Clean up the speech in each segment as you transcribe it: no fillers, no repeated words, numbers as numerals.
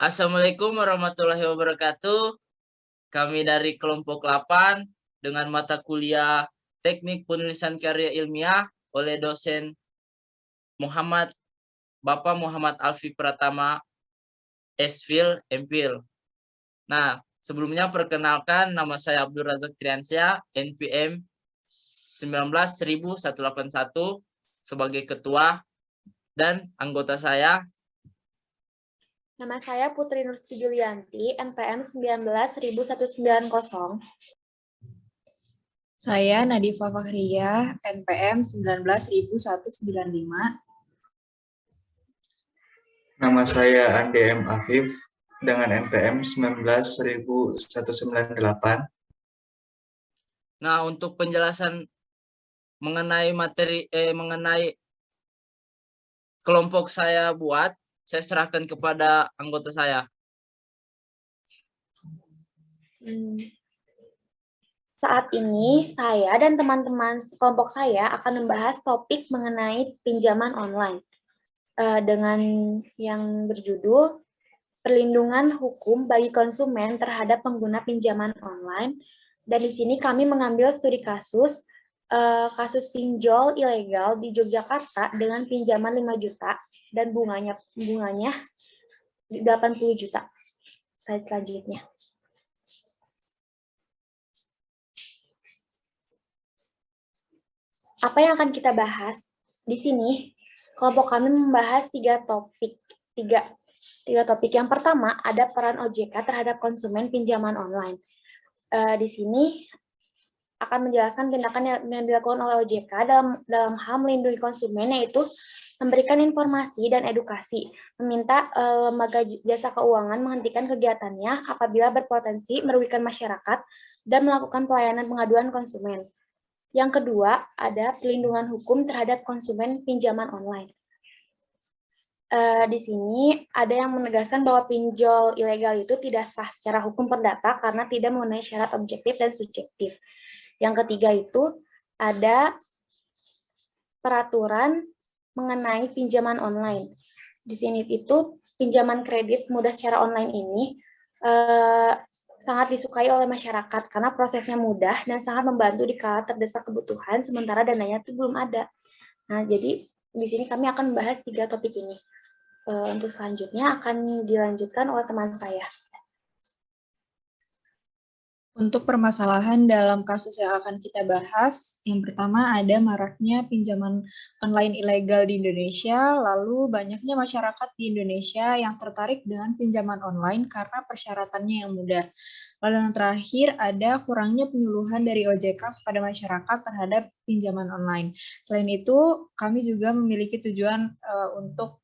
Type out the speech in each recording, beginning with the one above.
Assalamualaikum warahmatullahi wabarakatuh. Kami dari kelompok 8 dengan mata kuliah Teknik Penulisan Karya Ilmiah oleh dosen Bapak Muhammad Alfi Pratama, S.Phil, M.Phil. Nah, sebelumnya perkenalkan, nama saya Abdul Razak Triansyah, NPM 19.181 sebagai ketua, dan anggota saya. Nama saya Putri Nursti Julianti, NPM 19.190. Saya Nadifa Fakhriyah, NPM 19.195. Nama saya Andi M. Afif dengan NPM 19.198. Nah, untuk penjelasan mengenai mengenai kelompok saya buat, saya serahkan kepada anggota saya. Saat ini, saya dan teman-teman kelompok saya akan membahas topik mengenai pinjaman online dengan yang berjudul Perlindungan Hukum bagi Konsumen terhadap Pengguna Pinjaman Online. Dan di sini kami mengambil studi kasus pinjol ilegal di Yogyakarta dengan pinjaman 5 juta dan bunganya 80 juta. Slide selanjutnya. Apa yang akan kita bahas? Di sini, kelompok kami membahas tiga topik. Yang pertama, ada peran OJK terhadap konsumen pinjaman online. Di sini akan menjelaskan tindakan yang dilakukan oleh OJK dalam hal melindungi konsumen, yaitu memberikan informasi dan edukasi, meminta lembaga jasa keuangan menghentikan kegiatannya apabila berpotensi merugikan masyarakat, dan melakukan pelayanan pengaduan konsumen. Yang kedua, ada perlindungan hukum terhadap konsumen pinjaman online. Di sini ada yang menegaskan bahwa pinjol ilegal itu tidak sah secara hukum perdata karena tidak memenuhi syarat objektif dan subjektif. Yang ketiga itu ada peraturan mengenai pinjaman online. Di sini itu pinjaman kredit mudah secara online ini sangat disukai oleh masyarakat karena prosesnya mudah dan sangat membantu di kala terdesak kebutuhan, sementara dananya itu belum ada. Nah, jadi di sini kami akan membahas tiga topik ini. Untuk selanjutnya akan dilanjutkan oleh teman saya. Untuk permasalahan dalam kasus yang akan kita bahas, yang pertama ada maraknya pinjaman online ilegal di Indonesia, lalu banyaknya masyarakat di Indonesia yang tertarik dengan pinjaman online karena persyaratannya yang mudah. Lalu yang terakhir ada kurangnya penyuluhan dari OJK kepada masyarakat terhadap pinjaman online. Selain itu, kami juga memiliki tujuan untuk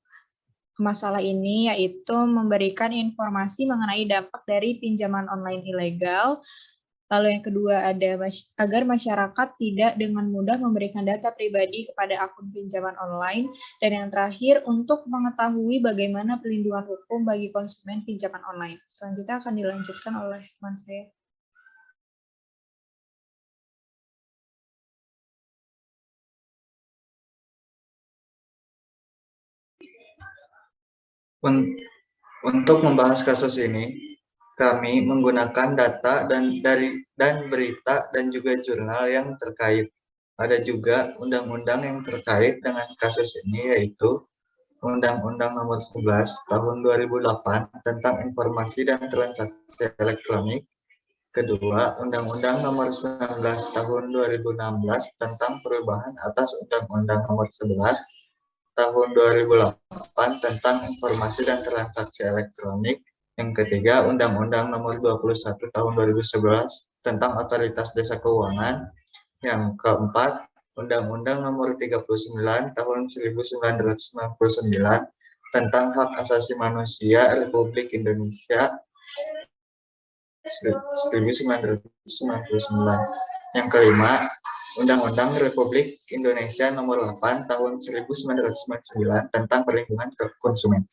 masalah ini, yaitu memberikan informasi mengenai dampak dari pinjaman online ilegal. Lalu yang kedua ada agar masyarakat tidak dengan mudah memberikan data pribadi kepada akun pinjaman online. Dan yang terakhir untuk mengetahui bagaimana perlindungan hukum bagi konsumen pinjaman online. Selanjutnya akan dilanjutkan oleh teman saya. Untuk membahas kasus ini, kami menggunakan data dan berita dan juga jurnal yang terkait. Ada juga undang-undang yang terkait dengan kasus ini, yaitu Undang-Undang Nomor 11 Tahun 2008 tentang Informasi dan Transaksi Elektronik. Kedua, Undang-Undang Nomor 19 Tahun 2016 tentang perubahan atas Undang-Undang Nomor 11 Tahun 2008 tentang Informasi dan Transaksi Elektronik. Yang ketiga, Undang-Undang Nomor 21 Tahun 2011 tentang Otoritas Jasa Keuangan. Yang keempat, Undang-Undang Nomor 39 Tahun 1999 tentang Hak Asasi Manusia Republik Indonesia 1999. Yang kelima, Undang-Undang Republik Indonesia Nomor 8 Tahun 1999 tentang Perlindungan Konsumen.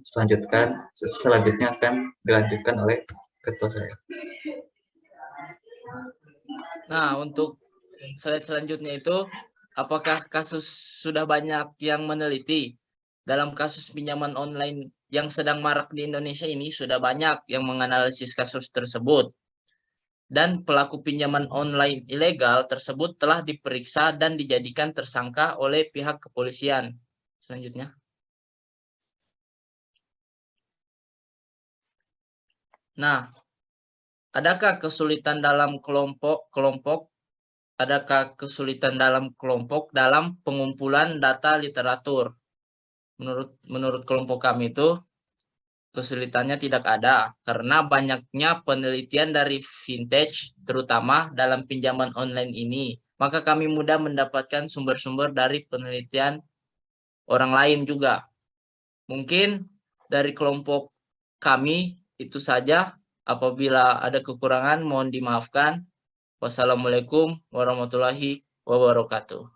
Selanjutnya akan dilanjutkan oleh ketua saya. Nah, untuk slide selanjutnya itu, apakah kasus sudah banyak yang meneliti? dalam kasus pinjaman online yang sedang marak di Indonesia ini sudah banyak yang menganalisis kasus tersebut. Dan pelaku pinjaman online ilegal tersebut telah diperiksa dan dijadikan tersangka oleh pihak kepolisian. Selanjutnya. Nah, adakah kesulitan dalam kelompok dalam pengumpulan data literatur? Menurut kelompok kami itu kesulitannya tidak ada karena banyaknya penelitian dari vintage terutama dalam pinjaman online ini. Maka kami mudah mendapatkan sumber-sumber dari penelitian orang lain juga. Mungkin dari kelompok kami itu saja. Apabila ada kekurangan mohon dimaafkan. Wassalamualaikum warahmatullahi wabarakatuh.